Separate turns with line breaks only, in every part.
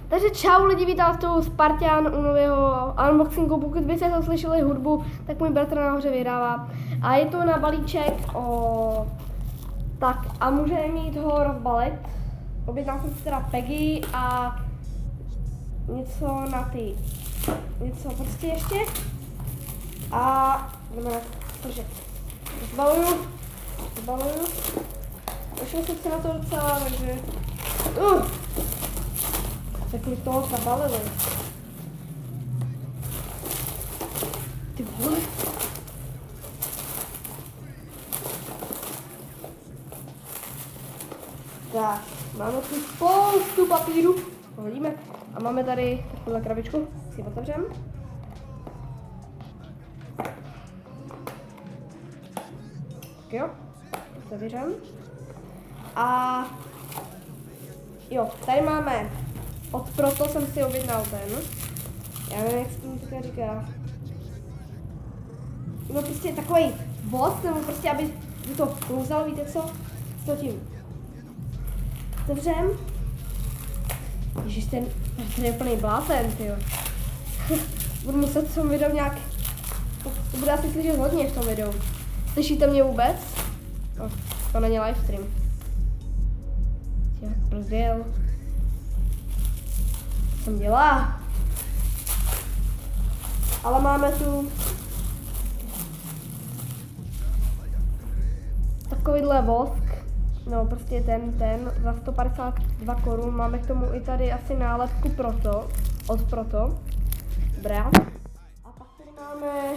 Takže čau lidi, vítám tu Spartan u nového unboxingu. Pokud byste to slyšeli hudbu, tak můj bratr nahoře vyhrává. A je to na balíček tak a můžeme mít ho rozbalit. Objednal jsem si teda Peggy a něco na něco prostě ještě. A jdeme na to, že rozbaluju. Došel jsem se na to docela, takže takhle toho zabalili. Ty vole. Tak, máme tu spoustu papíru. Hodíme. A máme tady takovou krabičku. Si otevřem. Tak jo, otevřem. A jo, tady máme proto jsem si objednal ten. Já nevím, jak se tomu také říká. No prostě takový bod, nebo prostě aby to klouzalo, víte co? Co tím? Otevřem. Ježiš, ten je úplný blázen, tyjo. Budu muset v tom videu nějak... To bude asi slyšet hodně v tom videu. Slyšíte mě vůbec? No, to není livestream. Rozděl. Co jsem dělá? Ale máme tu takovýhle vosk. No prostě ten za 152 korun. Máme k tomu i tady asi nálepku od Proto. Dobrá. A pak tady máme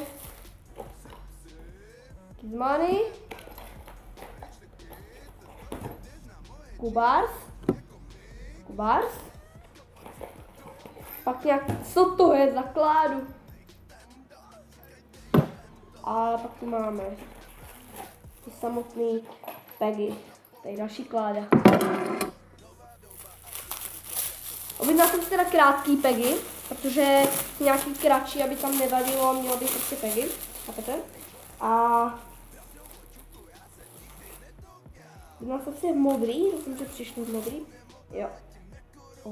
Kizmany, Kubars. Pak nějak, co to je za kládu? A pak tu máme ty samotný Peggy. Tady další kláda. Objednal jsem si teda krátký Peggy, protože nějaký kratší, aby tam nevadilo, mělo být prostě Peggy. Chápete? A objednal jsem si modrý, doufám, že přišlo modrý. Jo.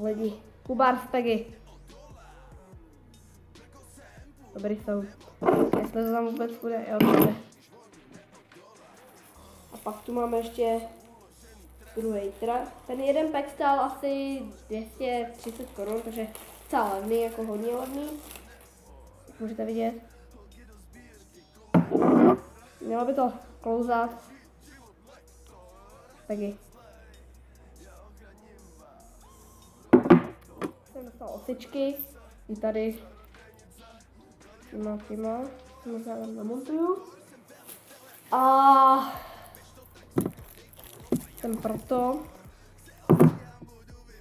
Lidi. Kubars Peggy. Dobrý jsou. Jestli to tam vůbec bude, jo, dobře. A pak tu máme ještě druhý. Teda ten jeden pack stál asi 230 korun, takže docela levný, jako hodně levný. Jak můžete vidět. Mělo by to klouzat. Peggy. Jsem dostal osičky. I tady těma. Možná tam namontuju. A jsem proto.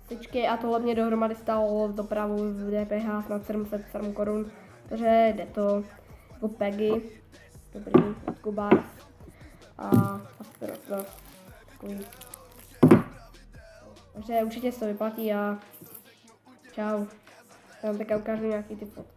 Osičky a tohle mě dohromady stálo dopravu z DPH snad 707 korun. Takže jde to jako Peggy. Dobrý, od Kubars. A to takový. Takže určitě se to vyplatí a čau. Já vám také ukážu nějaký ty fotky.